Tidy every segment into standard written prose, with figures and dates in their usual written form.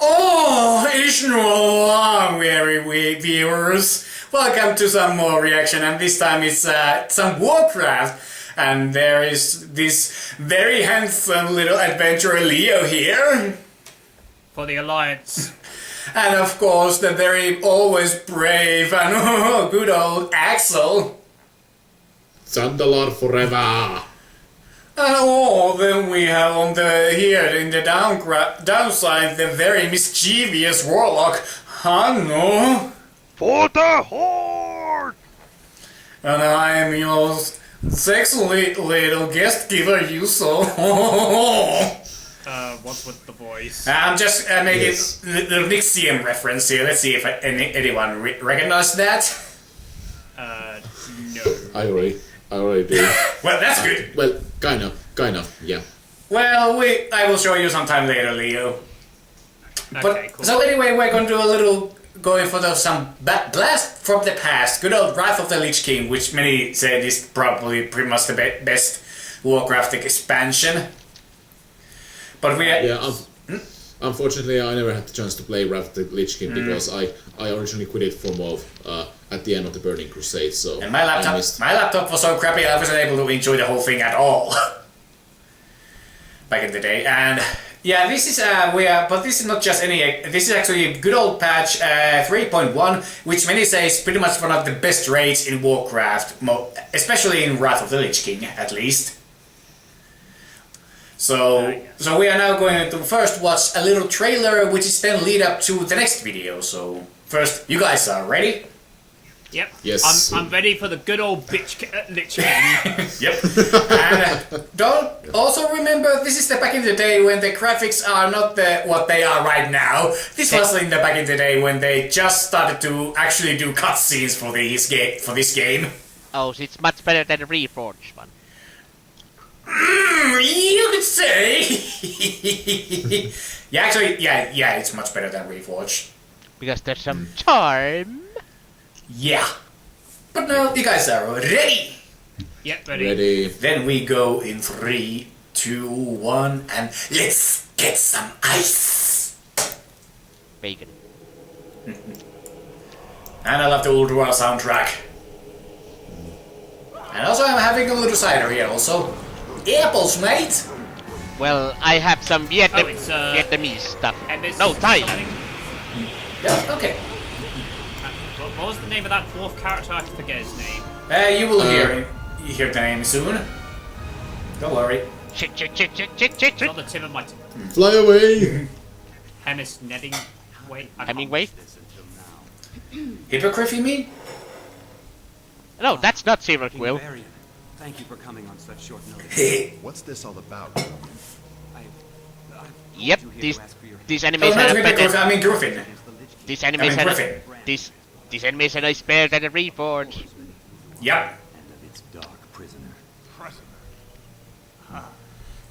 Oh, it's no long, weary viewers. Welcome to some more reaction, and this time it's some Warcraft. And there is this very handsome little adventurer Leo here. For the Alliance. And of course the very always brave and good old Axel. Sandalor forever! And then we have on the here in the downside the very mischievous warlock Hanno. For the Horde! And I'm your sexy little guest giver, Yuso. What's with the voice? I'm just making the Nixium reference here. Let's see if anyone recognize that. No. I already do. Well, that's good. Well, kind of, yeah. Well, I will show you sometime later, Leo. Okay, cool. So anyway, we're going to do a little going for some blast from the past. Good old Wrath of the Lich King, which many said is probably pretty much the best Warcraft expansion. But we unfortunately, I never had the chance to play Wrath of the Lich King because I originally quit it for MoV at the end of the Burning Crusade. So and my laptop was so crappy I wasn't able to enjoy the whole thing at all back in the day. And yeah, this is but this is not just any. This is actually a good old patch 3.1, which many say is pretty much one of the best raids in Warcraft, especially in Wrath of the Lich King, at least. So we are now going to first watch a little trailer, which is then lead up to the next video. So first, you guys are ready? Yep. Yes. I'm ready for the good old Lich King. Yep. And don't also remember, this is the back in the day when the graphics are not what they are right now. This was in the back in the day when they just started to actually do cutscenes for this game. Oh, so it's much better than the Reforged one. You could say. Yeah, actually, yeah, it's much better than Reforged. Because there's some charm. Yeah. But now you guys are ready. Yep, ready. Ready. Then we go in 3, 2, 1, and let's get some ice. Bacon. And I love the Ulduar soundtrack. And also I'm having a little cider here also. Apples, mate! Well, I have some Vietnamese stuff. No, Thai! Yeah, okay. What was the name of that dwarf character? I forget his name. You will hear the name soon. Don't worry. Shit. It's on the tip of my Fly away! Hemis netting. Wait. Hemingway? Hippogriff, you mean? No, that's not Zero Quill. Thank you for coming on such short notice. What's this all about? Yep, these animation not are Hippogriff, better. I mean Griffin. These I mean animation Griffin. These animation is better than the Reforged. Yep. And of its dark prisoner.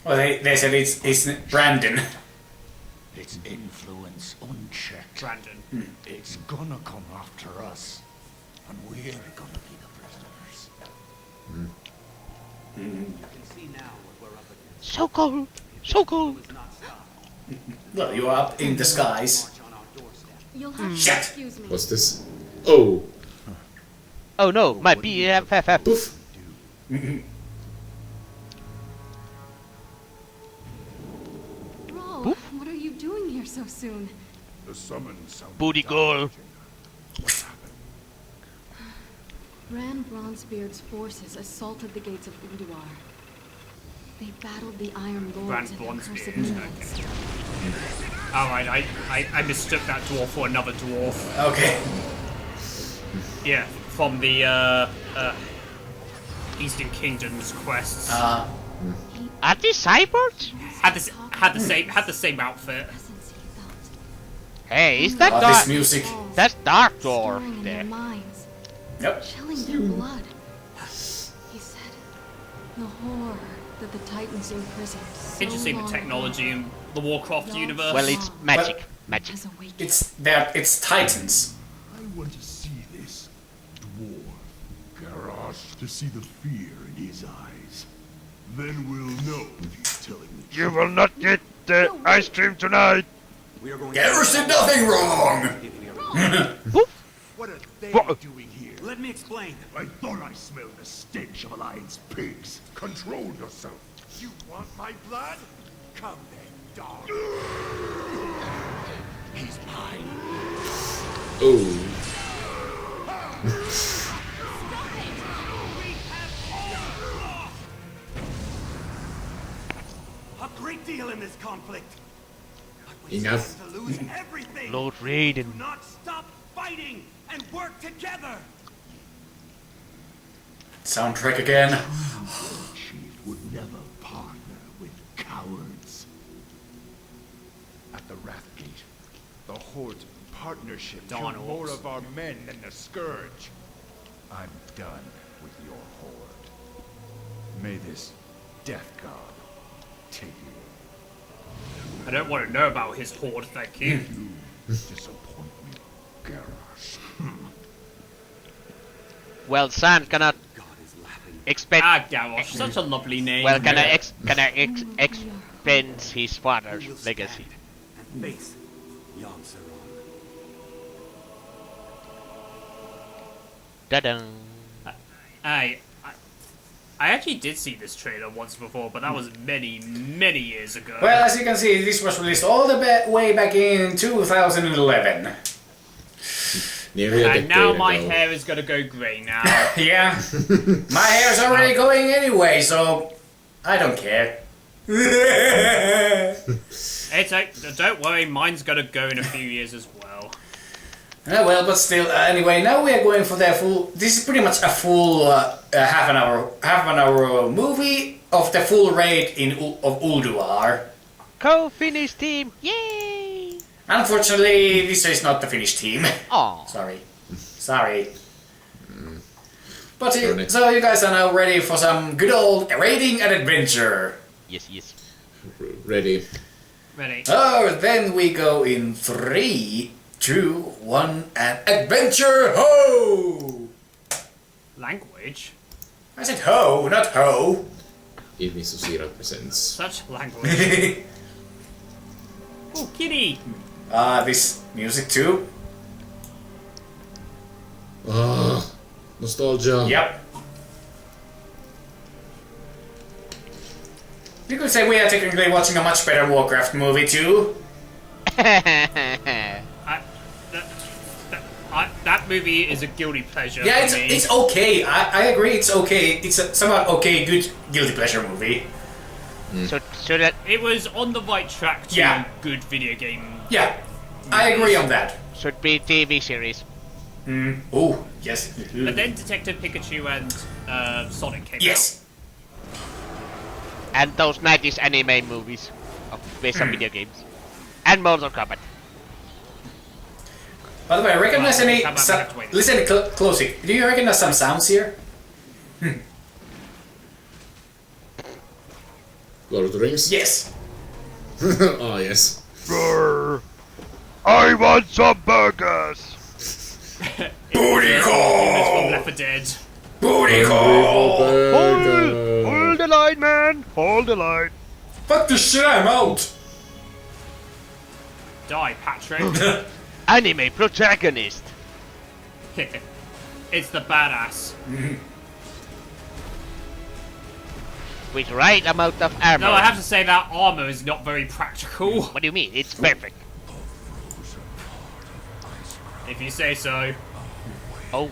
Well, they said it's Brandon. Its influence unchecked. Brandon. It's gonna come after us. And we're gonna be the prisoners. You can see now what we're up against. So cold, so cold. It's not stopped. Well, you are up in the skies. March on our doorstep. You'll have to Shit. excuse me. What's this? Oh. Oh no, my BFF. Poof. Ro, what are you doing here so soon? The summons sound. Booty goal. Ran Bronzebeard's forces assaulted the gates of Ulduar. They battled the Iron Lords and the Curse of Minions. Alright, I mistook that dwarf for another dwarf. Okay. Yeah, from the Eastern Kingdom's quests. Are these cyborgs? Had the same outfit. Presence he felt. Hey, is that This dark? music. That's Dark Stirring Dwarf in there. their minds, Yep. chilling their blood. He said, the horror that the Titans imprisoned so Interesting the long technology in the Warcraft universe. Well, it's magic. Magic. has awakened. It's Titans. I want to see this dwarf. Garrosh, to see the fear in his eyes. Then we'll know if he's telling the You will not get the ice cream tonight. We are going Garrus did nothing wrong! if we are What are they What? doing here? Let me explain. I thought I smelled the stench of Alliance pigs. Control yourself. You want my blood? Come then, dog. He's mine. Oh. A great deal in this conflict. But we Enough. stand to lose everything. Lord Raiden. Do not stop fighting and work together. Soundtrack again. Chief would never partner with cowards. At the Wrathgate, the Horde's partnership killed Donald. more of our men than the Scourge. I'm done with your Horde. May this Death God take you. I don't want to know about his horde, thank you. You disappoint me, Garrus. Well, son, cannot God is laughing. expect. Ah, Garrosh, such a lovely name. Well, can I expend his We father's will legacy? stand and face Yogg-Saron. Da-dum. I actually did see this trailer once before, but that was many, many years ago. Well, as you can see, this was released all the way back in 2011. Nearly a and decade now my ago. hair is gonna go grey now. Yeah. My hair's already going anyway, so I don't care. It's like, don't worry, mine's gonna go in a few years as well. Well, but still, anyway, now we are going for the full. This is pretty much a full half an hour movie of the full raid of Ulduar. Co-finish team! Yay! Unfortunately, this is not the finished team. Aw. Sorry. But Darn it. so you guys are now ready for some good old raiding and adventure. Yes, yes. Ready. Ready? Oh, then we go in 3, 2, 1, and adventure ho! Language? I said ho, not ho. It means Susira presents. Such language. Oh, kitty! This music too. Ah, nostalgia. Yep. You could say we are technically watching a much better Warcraft movie too. That movie is a guilty pleasure. Yeah, for me. it's okay. I agree. It's okay. It's a somewhat okay, good guilty pleasure movie. So that It was on the right track to Yeah. good video game. Yeah, I agree on that. should be TV series. Oh, yes. But then Detective Pikachu and Sonic came Yes. And those 90s anime movies based on video games. And Mortal Kombat. By the way, recognize Well, any? how about we have to wait? Listen closely. Do you recognize some sounds here? Lord of the Rings? Yes. Ah, yes. Brr. I want some burgers. out. Booty It's call. from Left 4 Dead. Booty call. Hold the line, man. Hold the line. Fuck this shit. I'm out. Die, Patrick. Anime protagonist. It's the badass. With right amount of armor. No, I have to say that armor is not very practical. What do you mean? It's perfect. If you say so. Oh.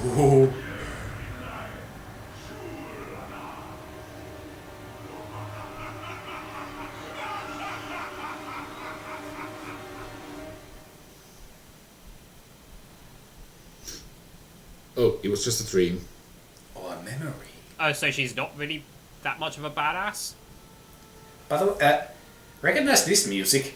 Ooh. Oh, it was just a dream. Or memory. Oh, so she's not really that much of a badass? By the way, recognize this music?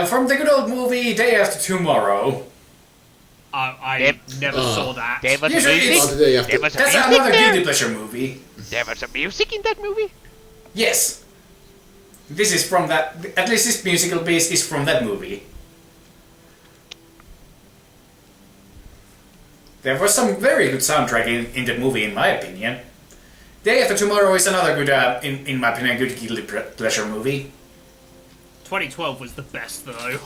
From the good old movie Day After Tomorrow. I Yep. never saw that. There was Usually music. it's- Oh, the day after. There was That's music another there. guilty pleasure movie. There was a music in that movie. Yes. This is from that. At least this musical piece is from that movie. There was some very good soundtrack in the movie, in my opinion. Day After Tomorrow is another good, in my opinion, good guilty pleasure movie. 2012 was the best, though.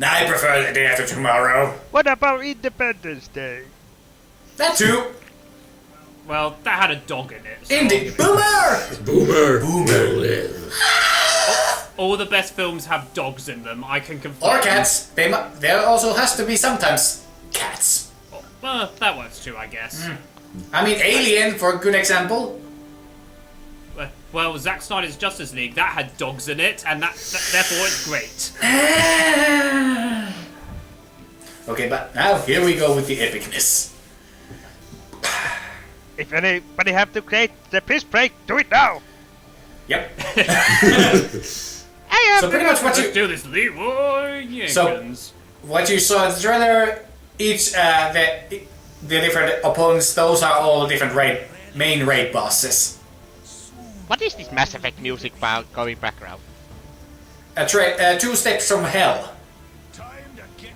I prefer The Day After Tomorrow. What about Independence Day? That too. Well, that had a dog in it. So Indie Boomer. Boomer. all the best films have dogs in them. I can confirm. Or cats. There also has to be sometimes cats. Oh, well, that works too, I guess. I mean, Alien, for a good example. Well, Zack Snyder's Justice League, that had dogs in it, and therefore it's great. Okay, but now here we go with the epicness. If anybody have to create the piss break, do it now! Yep. I So pretty much what Let's you do this, Leroy Jenkins. what you saw in the trailer, each the different opponents, those are all different main raid bosses. What is this Mass Effect music going background? 2 steps from hell.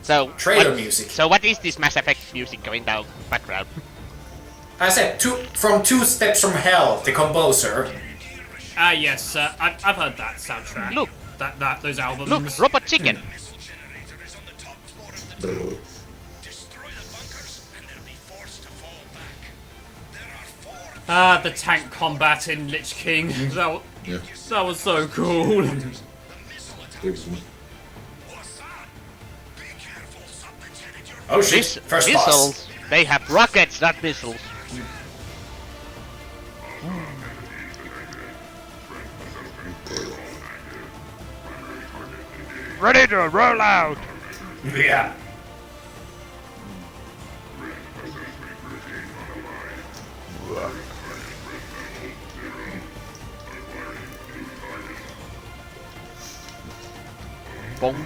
So Trailer music. So what is this Mass Effect music going down background? I said 2 steps from hell, the composer. Yes, I've heard that soundtrack. Look. Those albums. Look, Robot Chicken. The tank combat in Lich King. That was so cool. Oh shit, first boss. Missiles. They have rockets, not missiles. Ready to roll out! Yeah. Bonk.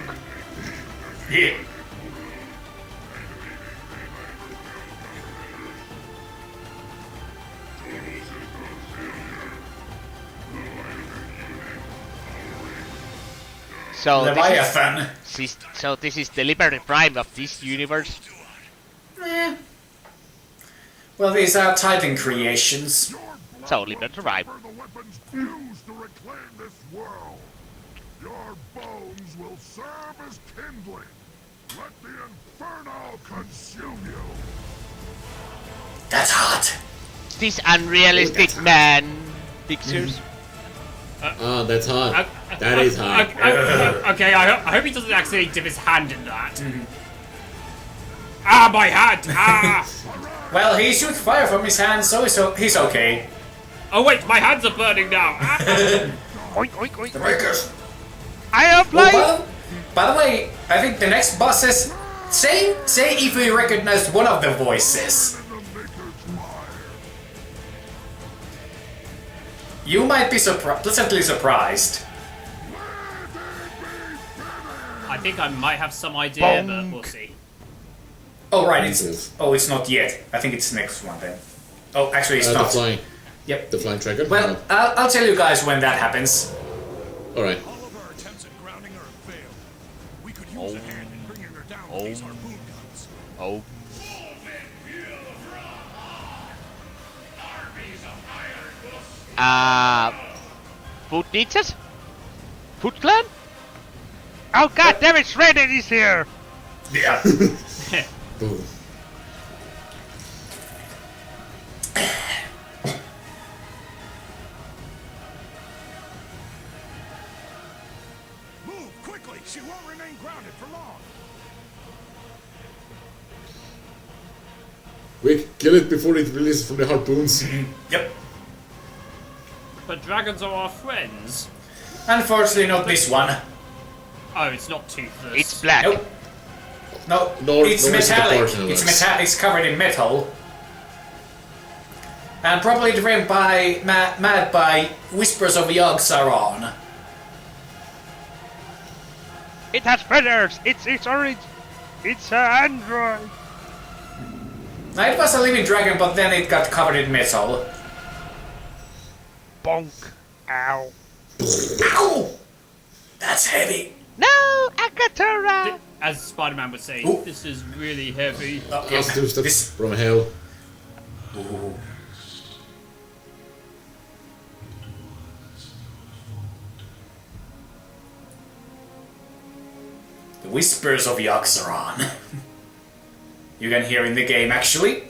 Yeah. So Leviathan. this is the Liberty Prime of this universe. Well, these are Titan creations. So Liberty Prime. The weapons used to reclaim this world. Your bones will serve as kindling. Let the Inferno consume you. That's hot. This unrealistic man pictures. That's hot. That is hot. Okay, I hope he doesn't accidentally dip his hand in that. Ah, my hand! Ah! Well, he shoots fire from his hand, so he's okay. Oh wait, my hands are burning now. Ah. Oink, oink, oink. The Breakers. I am playing! By the way, I think the next bosses. Say if we recognize one of the voices. You might be pleasantly surprised. I think I might have some idea, but we'll see. Oh right, it's not yet. I think it's next one then. Oh, actually it's not. The flying. Yep. The flying tracker. Well, I'll tell you guys when that happens. All right. All of our attempts at grounding her have failed. We could use a hand in bringing her down with these harpoon guns. Oh. Food Ninjas? Food Clan? Oh god damn it, Shredded is here! Yeah. Boom. Move quickly! She won't remain grounded for long. Quick, kill it before it releases from the harpoons. Yep. But dragons are our friends. Unfortunately, not this one. Oh, it's not toothless. It's black. Nope. No, Nor it's is it the metallic. portion It's lens. It's covered in metal. And probably driven by mad by whispers of Yogg-Saron. It has feathers! It's orange! It's an android! Now it was a living dragon, but then it got covered in metal. Bonk. Ow. Ow! That's heavy. No, Akatura! As Spider-Man would say, Ooh. this is really heavy. Let's do stuff This- from hell. Ooh. The whispers of Yogg-Saron. You can hear in the game, actually.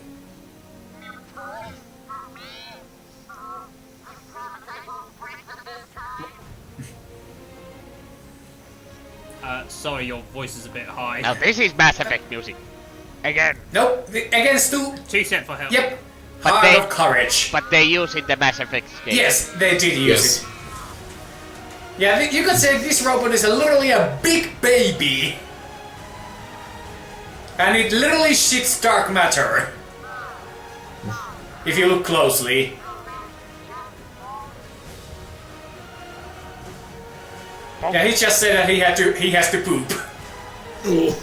Sorry, your voice is a bit high. Now this is Mass Effect music. Again. Nope, against two. 2 cent for help. Yep. But Heart they- of Courage. But they use in the Mass Effect game. Yes, they did use Yes. it. Yeah, you could say this robot is literally a big baby. And it literally shits dark matter. If you look closely. Yeah, he just said that he has to poop. Oh.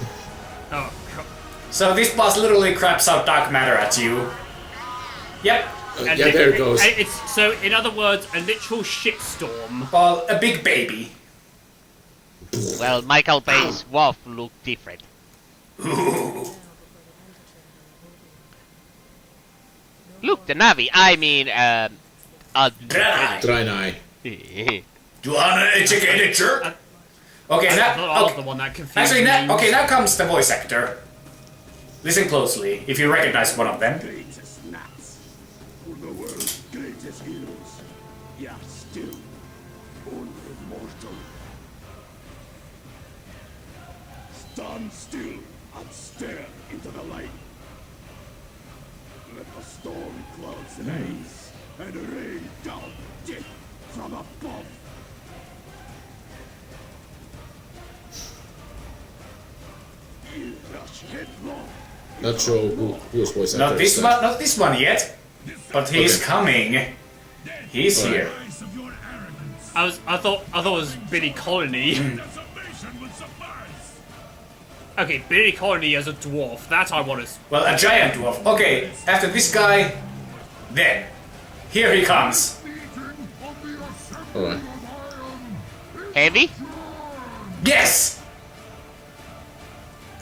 Oh, God. So this boss literally craps out dark matter at you. Yep. And Yeah, there it goes. So, in other words, a literal shitstorm. Well, a big baby. Well, Michael Bay's wolf looked different. Look, the Navi, I mean, Dry. Draenei. You uneducated jerk. Okay, I thought I now. was the one that confused Actually, names. now comes the voice actor. Listen closely, if you recognize one of them. Greatest nuts. For the world's greatest heroes. Yeah, still. Only mortal. Stand still and stare into the light. Let the storm clouds rise and rain down death from above. You rush headlong. Not sure who's voice actor. Not this is that. one, not this one yet. But he's Okay. coming. He's Alright. here. Rise of your arrogance. I thought it was Billy Colony. Decimation would suffice. Okay, Billy Colony as a dwarf. That I want to. Well, a giant dwarf. Okay, after this guy, then. Here he comes. Alright. heavy? Yes!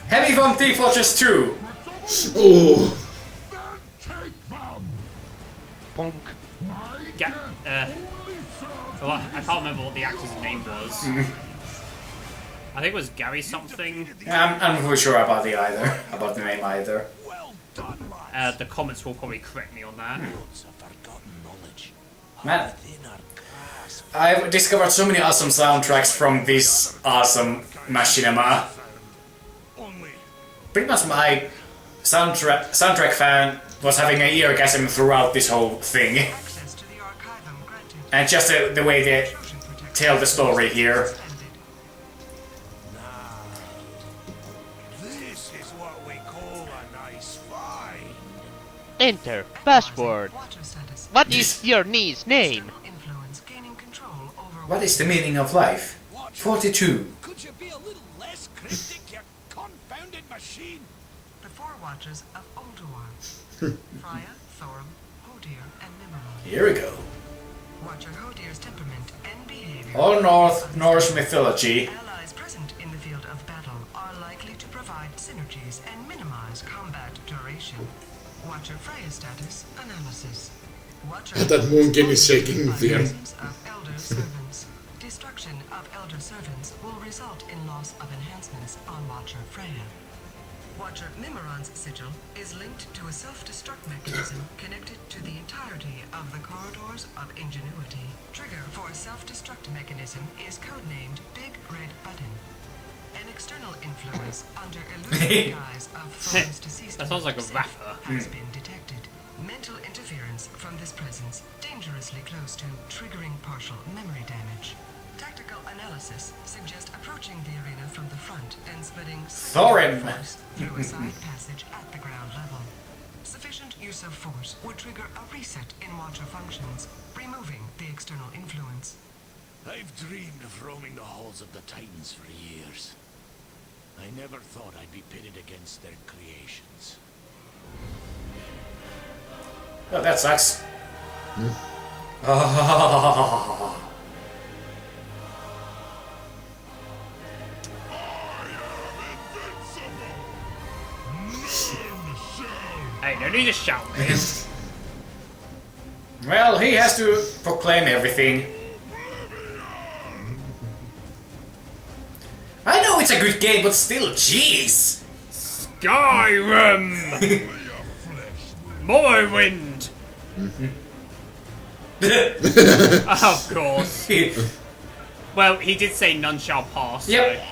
Heavy from Thief Fortress 2. Oh. Punk. Well, I can't remember what the actor's name was. I think it was Gary something. I'm not really sure about the name either. Well done, lads. The comments will probably correct me on that. Man, I've discovered so many awesome soundtracks from this awesome machinima. Only Pretty much my soundtrack fan was having an eargasm throughout this whole thing. Access to the archivum granted. And just the way they tell the story here. this is what we call a nice find. Enter. Password. Watcher status. What is your niece's name? Influence gaining control over. What is the meaning of life? 42. Could you be a little less cryptic, you confounded machine? The four watchers of Ulduar. Freya, Thorum, Hodir, and Nimrod. Here we go. Watcher Hodir's temperament and behavior. All Norse mythology. Allies present in the field of battle are likely to provide synergies and minimize combat duration. Watcher Freya's status analysis. Watcher That moonkin is shaking in fear. presence of elder servants. Destruction of elder servants will result in loss of enhancements on Watcher Freya. Watcher Mimiron's sigil is linked to a self-destruct mechanism connected to the entirety of the corridors of ingenuity. Trigger for a self-destruct mechanism is codenamed Big Red Button. An external influence under illusory guise of Thor's deceased That sounds like a safe rapper. has been detected. Mental interference from this presence dangerously close to triggering partial memory damage. Tactical analysis suggests approaching the arena from the front and spreading Thorin. force through a side passage at the ground level. Sufficient use of force would trigger a reset in Watcher functions, removing the external influence. I've dreamed of roaming the halls of the Titans for years. I never thought I'd be pitted against their creations. Oh, that sucks. Hey, no need to shout, man. Well, he has to proclaim everything. I know it's a good game, but still, jeez! Skyrim! Morrowind! Of course. Well, he did say none shall pass. Yep. So.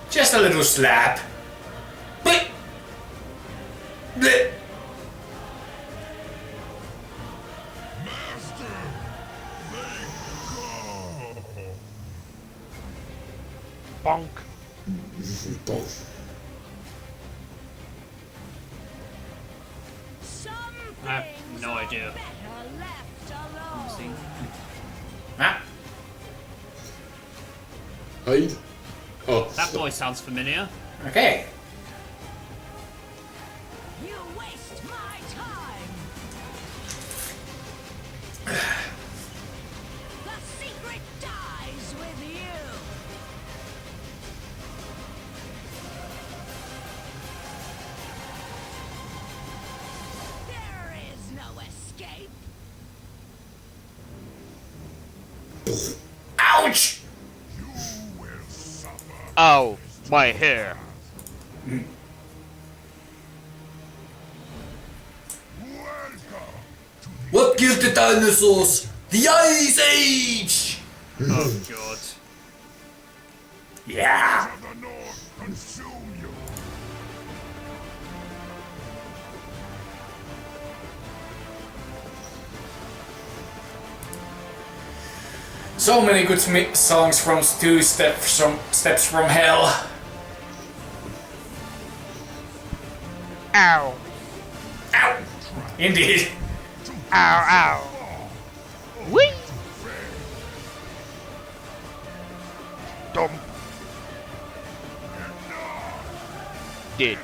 Just a little slap. But Bonk. I have no idea. ah, Hide. Oh. That voice sounds familiar. okay. You waste my time. The secret dies with you. There is no escape. Ouch! Ow, my hair. What killed the dinosaurs? The Ice Age! Oh god. Yeah! So many good songs from Stu Steps from Hell. Ow. Ow! Indeed. Ow, ow. Whee! Dump. Dead.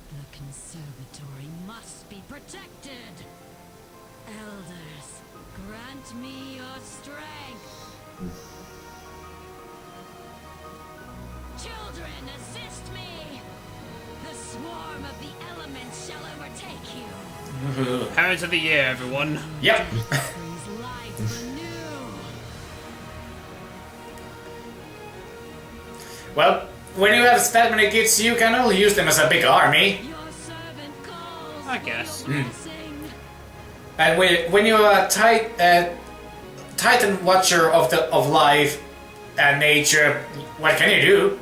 The conservatory must be protected. Elders, grant me your strength. Children, assist me. The swarm of the elements shall overtake you. Parents of the year, everyone. Yep. Brings life anew. Well, when you have that many kids, you can only use them as a big army. Your servant calls. I guess. Blessing. And when you are Titan Watcher of life and nature, what can you do?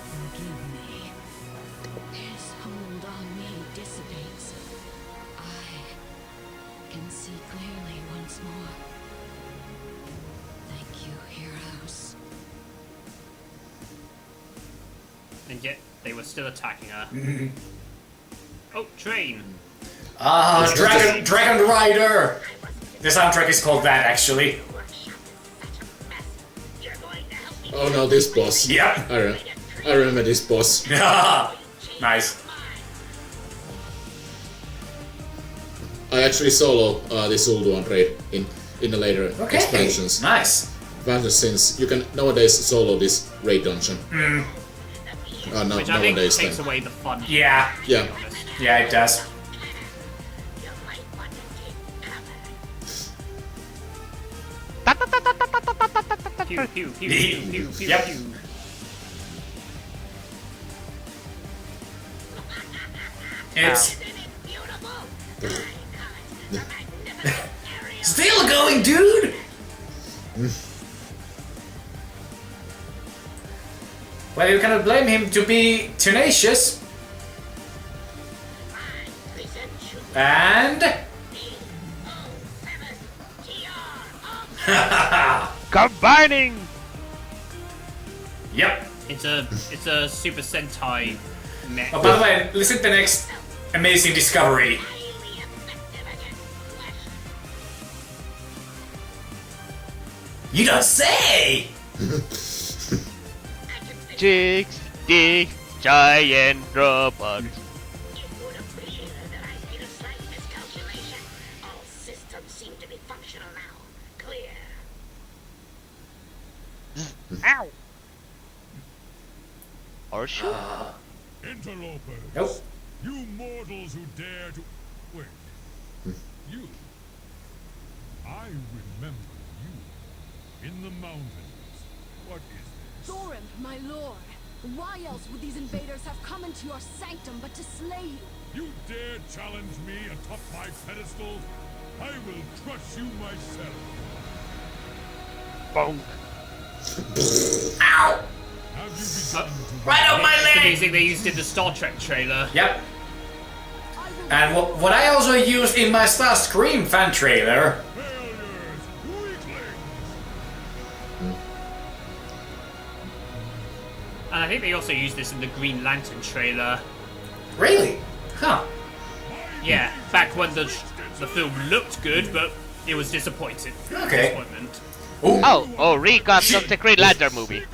Forgive me. His hold on me dissipates. I can see clearly once more. Thank you, heroes. And yet, they were still attacking her. Oh, train. Ah, Dragon Rider! The soundtrack is called that, actually. Oh no, this boss. Yep. I remember this boss. Nice. I actually solo this Ulduar raid in the later Okay. expansions. Nice. Advantage since you can nowadays solo this raid dungeon. Which I think Nowadays takes then. away the fun. Yeah. Yeah. Yeah, it does. Pew, pew, pew, pew, pew, pew, Yep. pew. It's still going, dude. Well, you cannot blame him to be tenacious. And Combining! yep. It's a Super Sentai mech. Oh, by the way, listen to the next amazing discovery. You don't say! 60 giant robots. You would appreciate that I made a slight miscalculation. All systems seem to be functional now. Clear. Ow! Or shoot. Interlopers. Nope. You mortals who dare to... Wait. You. I remember you. In the mountains. What is this? Thorin, my lord. Why else would these invaders have come into your sanctum but to slay you? You dare challenge me atop my pedestal? I will crush you myself. Bonk. Ow! Have you begun to... Right up my It's the leg! music they used in the Star Trek trailer. Yep. And what I also used in my Starscream fan trailer. Failures! Weaklings! And I think they also used this in the Green Lantern trailer. Really? Huh. Yeah, back when the film looked good, but it was disappointing. Okay. Disappointment. Oh, recaps of the Green Lantern movie.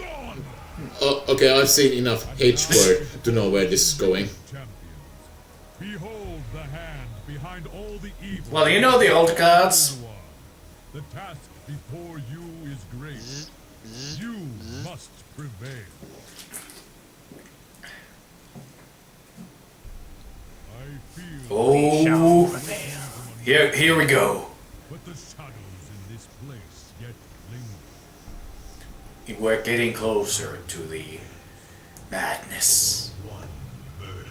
Okay, I've seen enough H-word to know where this is going. Champions, behold the hand behind all the evil. Well, you know the old gods. The task before you is great. You must prevail. I feel Oh, here we go. but the shadows in this place yet linger. We're getting closer to the madness. One murder.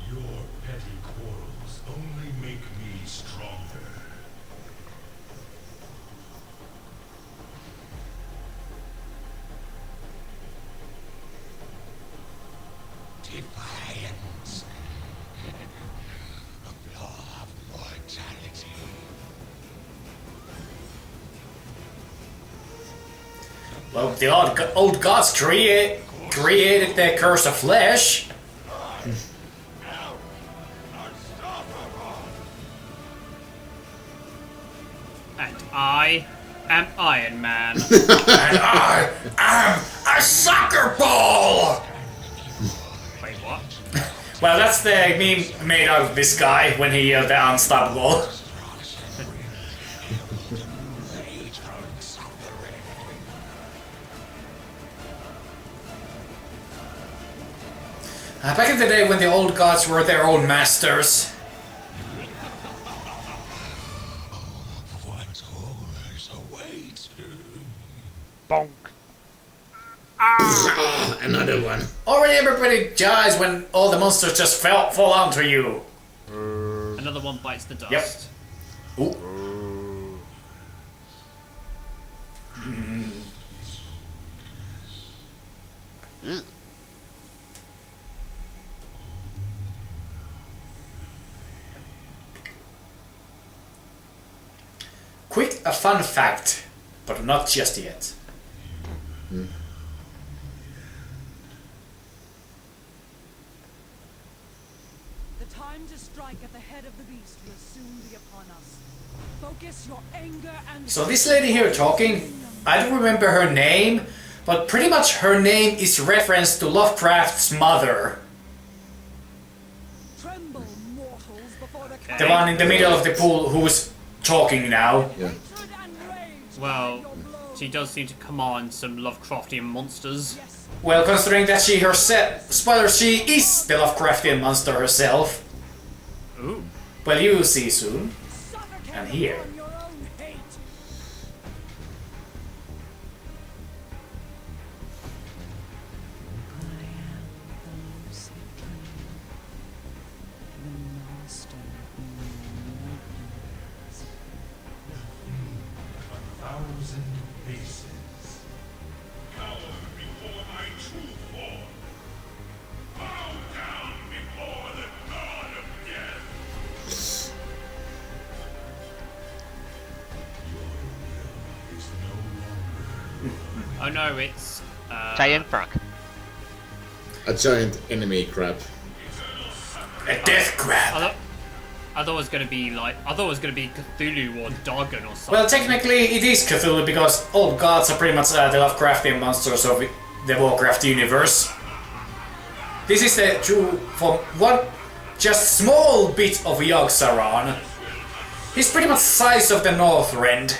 Your petty quarrels only make me stronger. Defiance. A law of mortality. Well, the old gods created the curse of flesh. And I am Iron Man. And I am a soccer ball! Wait, what? Well, that's the meme made out of this guy when he yelled the unstoppable. Back in the day when the old gods were their own masters. What horrors await? Bonk. Another one. Already everybody dies when all the monsters just fall onto you. Another one bites the dust. Yep. Ooh. Quick, a fun fact, but not just yet. The time to strike at the head of the beast will soon be upon us. Focus your anger and... So this lady here talking, I don't remember her name, but pretty much her name is reference to Lovecraft's mother. Tremble, mortals, before the The one in the middle of the pool who's talking now. Yeah. Well, she does seem to command some Lovecraftian monsters. Well, considering that she herself, spoiler, she is the Lovecraftian monster herself. Ooh. Well, you will see soon. And here. Oh no, it's... Giant frog. A giant enemy crab. A death crab. I thought it was gonna be Cthulhu or Dagon or something. Well, technically it is Cthulhu because all gods are pretty much the Lovecraftian monsters of the Warcraft universe. This is the true from one just small bit of Yogg-Saron. He's pretty much the size of the Northrend.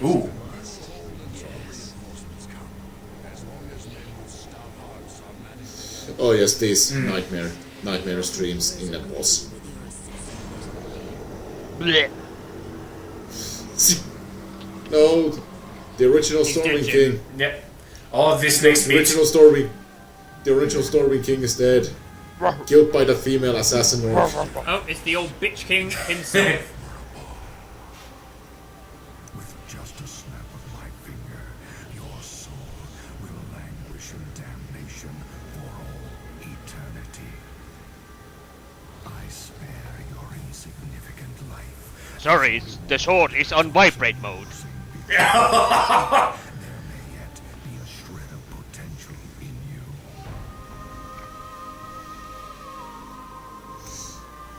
Ooh. Oh yes, these nightmare streams in that boss. Blech. No, the original Storming King. Yep. Oh, this next bit. The original Storming King is dead. Killed by the female assassin. Oh, it's the old bitch king himself. With just a snap of my finger, your soul will languish in damnation for all eternity. I spare your insignificant life. Sorry, the sword is on vibrate mode.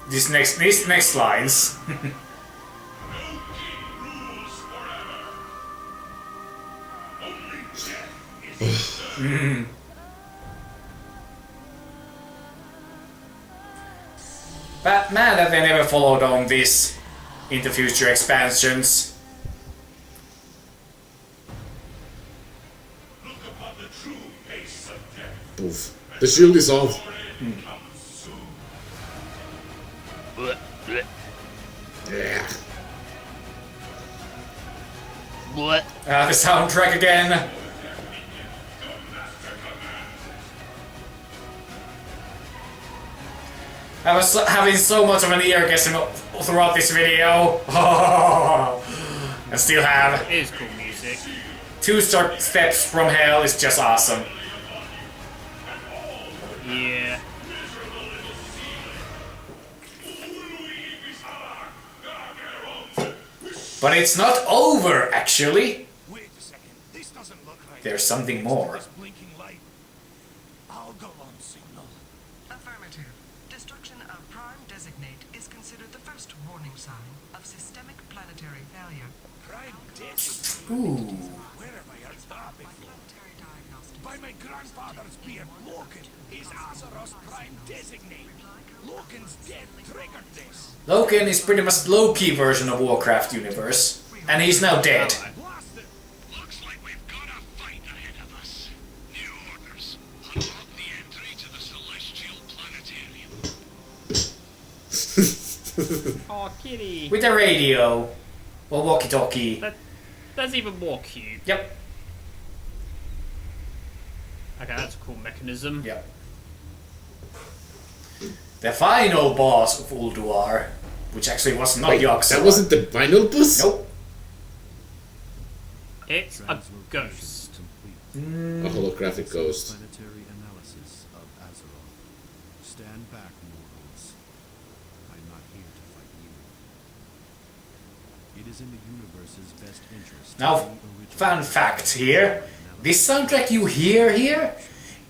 These next lines. But man, that they never followed on this in the future expansions. Poof. The shield is off. Yeah. What? The soundtrack again. I was having so much of an eargasm throughout this video. I still have. It is cool music. 2 steps from hell is just awesome. Yeah. But it's not over, actually. Wait a second. This doesn't look right. There's something more. Blinking light. I'll go on signal. Affirmative. Destruction of Prime Designate is considered the first warning sign of systemic planetary failure. Prime Designate? Ooh. Where have I heard that before? By my grandfather's beard, Loken is Azeroth's Prime Designate. Loken's death triggered this. Loken is pretty much the low-key version of Warcraft universe. And he's now dead. Looks like we've got a fight ahead of us. New orders. Unlock the entry to the Celestial Planetarium. Oh, kitty. With a radio. Or walkie-talkie. That's even more cute. Yep. Okay, that's a cool mechanism. Yep. The final boss of Ulduar, which actually was not Yogg-Saron. That wasn't the final boss? Nope. It's a ghost. A holographic ghost. Planetary analysis of Azeroth. Stand back, mortals. I'm not here to fight you. It is in the universe's best interest. Now, fun fact here. This soundtrack you hear here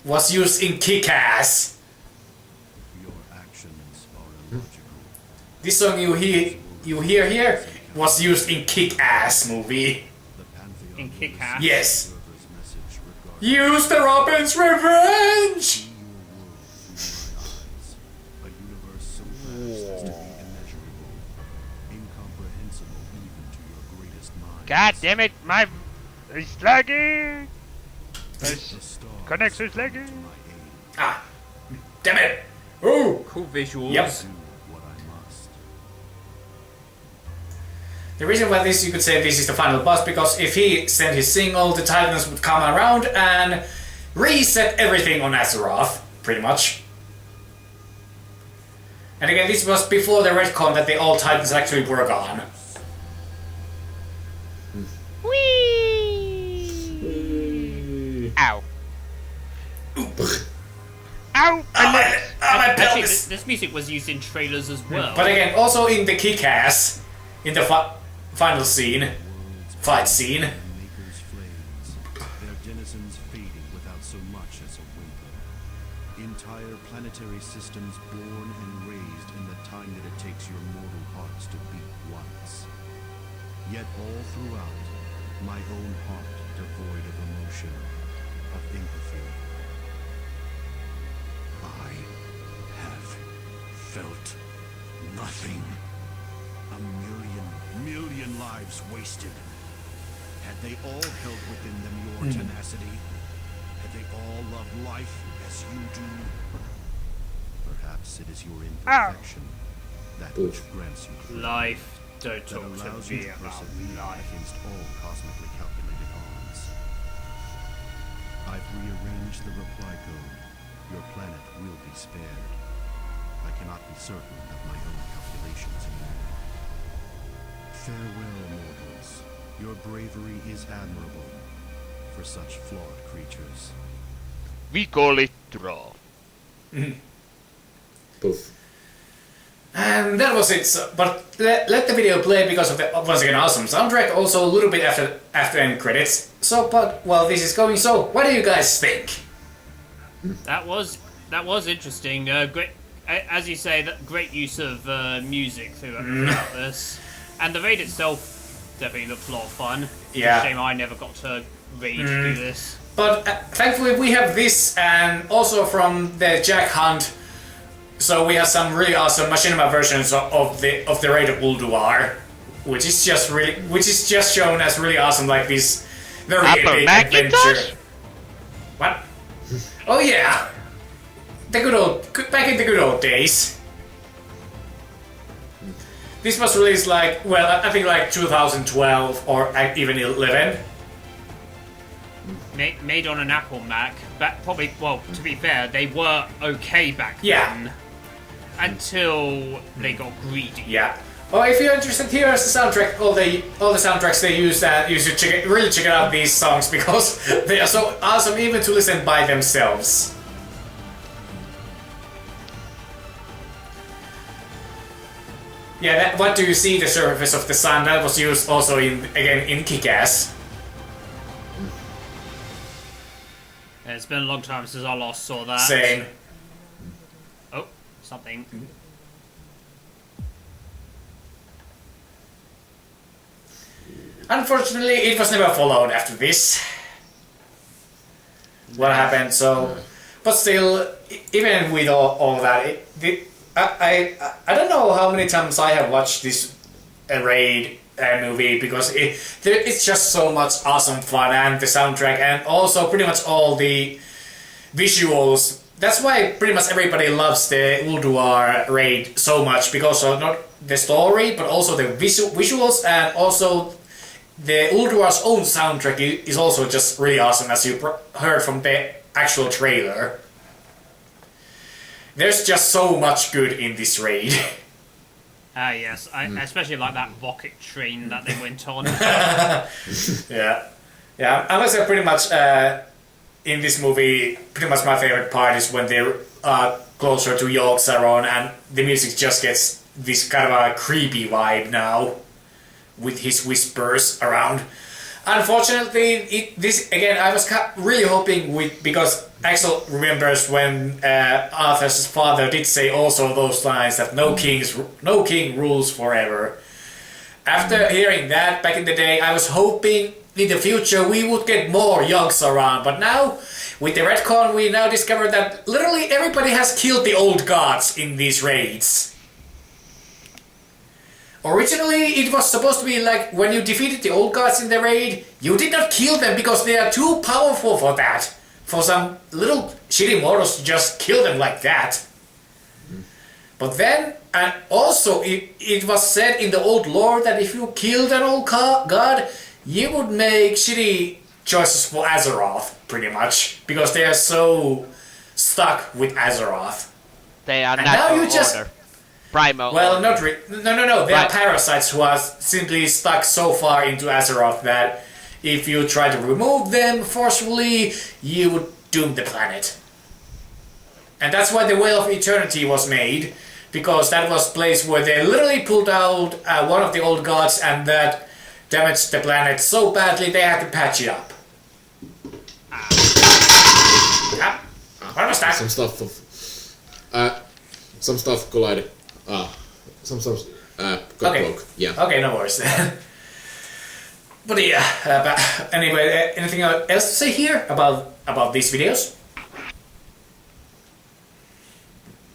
was used in Kick-Ass. This song you hear here was used in Kick-Ass movie. In Kick-Ass? Yes. Use the Robin's Revenge! God damn it, it's lagging. Connection's lagging. Ah, damn it! Oh, cool visuals. Yep. The reason why you could say this is the final boss, because if he sent his single, the Titans would come around and reset everything on Azeroth, pretty much. And again, this was before the retcon that the old Titans actually were gone. Whee! Ow. Ow! Actually, this music was used in trailers as well. But again, also in the Kick-Ass, in the final scene, fight scene. Their denizens fading without so much as a whimper. In entire planetary systems born and raised in the time that it takes your mortal hearts to beat once. Yet all throughout, my own heart devoid of emotion, of empathy. I have felt nothing. A million lives wasted. Had they all held within them your tenacity? Had they all loved life as you do? Perhaps it is your imperfection that which grants you life. Don't that talk allows to you me to about persevere life. against all cosmically calculated odds. I've rearranged the reply code. Your planet will be spared. I cannot be certain of my own calculations anymore. Farewell, mortals. Your bravery is admirable for such flawed creatures. We call it draw. Poof. And that was it. So, but let the video play because of the once again awesome soundtrack. Also a little bit after end credits. So, but while this is going, so what do you guys think? That was interesting. Great, as you say, that great use of music throughout this, and the raid itself definitely looks a lot of fun. Yeah. It's a shame I never got to raid do this. But thankfully we have this, and also from the Jack Hunt. So we have some really awesome machinima versions of the raid of Ulduar, which is just shown as really awesome, like this very epic adventure. What? Oh yeah, back in the good old days. This was released like, well, I think like 2012 or even 11. Made on an Apple Mac, but probably, well, to be fair, they were okay back then. Until they got greedy. Yeah. Well, if you're interested, here is the soundtrack. All the soundtracks they use. You should really check out these songs because they are so awesome, even to listen by themselves. Yeah. What do you see? The surface of the sun that was used also in Kick-Ass. It's been a long time since I last saw that. Same. Oh, something. Unfortunately, it was never followed after this. What happened? So, but still, even with all that, I don't know how many times I have watched this raid movie because it's just so much awesome fun, and the soundtrack, and also pretty much all the visuals. That's why pretty much everybody loves the Ulduar raid so much, because of not the story but also the visuals, and also the Ulduar's own soundtrack is also just really awesome, as you heard from the actual trailer. There's just so much good in this raid. Yes, especially like that rocket train that they went on. Yeah, I would say pretty much in this movie, pretty much my favorite part is when they're closer to Yogg-Saron, and the music just gets this kind of a creepy vibe now, with his whispers around. Unfortunately, this again, I was really hoping because Axel remembers when Arthur's father did say also those lines that no king rules forever. After hearing that back in the day, I was hoping in the future we would get more Yogg-Saron, but now with the retcon we now discover that literally everybody has killed the old gods in these raids. Originally, it was supposed to be like when you defeated the old gods in the raid, you did not kill them because they are too powerful for that. For some little shitty mortals to just kill them like that. But then, and also it was said in the old lore that if you killed an old god, you would make shitty choices for Azeroth, pretty much. Because they are so stuck with Azeroth. They are and not now you order. just Primal. Well, not really. No. They are Right. parasites who are simply stuck so far into Azeroth that if you try to remove them forcefully, you would doom the planet. And that's why the Well of Eternity was made, because that was a place where they literally pulled out one of the old gods, and that damaged the planet so badly they had to patch it up. What was that? Some stuff Some stuff collided. Some stuff got broke. Yeah. Okay, no worries then. But yeah, but anyway, anything else to say here about these videos?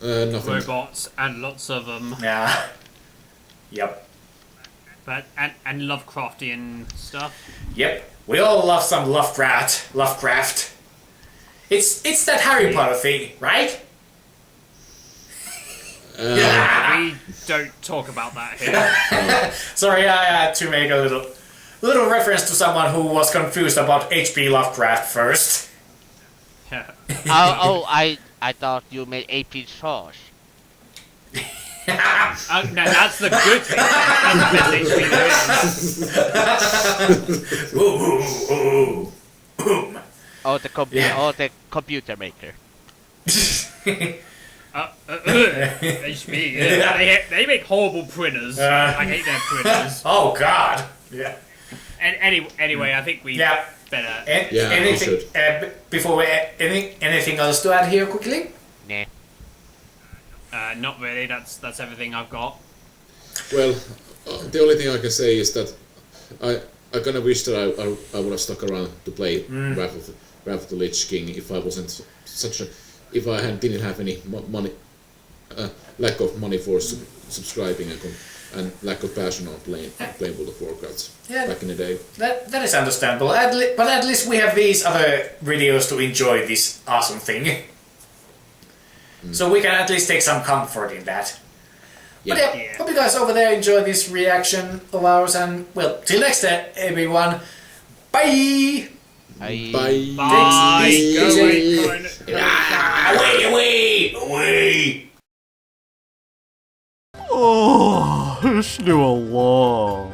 Nothing. Robots and lots of them. Yeah. Yep. But and Lovecraftian stuff. Yep. We all love some Lovecraft. It's that Harry Potter thing, right? We don't talk about that here. Sorry, I had to make a little reference to someone who was confused about H.P. Lovecraft first. I thought you made AP sauce. No, that's the good thing. That's Ooh. Oh, the computer maker. HP. They make horrible printers. I hate their printers. Oh God. Yeah. And anyway, I think we better. Anything before anything else to add here quickly? Nah. Not really. That's everything I've got. Well, the only thing I can say is that I kind of wish that I would have stuck around to play Wrath of the Lich King if I wasn't if I didn't have any money, lack of money for subscribing and lack of passion on playing World of Warcraft back in the day. That is understandable. But at least we have these other videos to enjoy this awesome thing. So we can at least take some comfort in that. Yeah. But yeah, hope you guys over there enjoy this reaction of ours, and well, till next time, everyone. Bye! Bye! Bye! Away! Oh, it's still a long.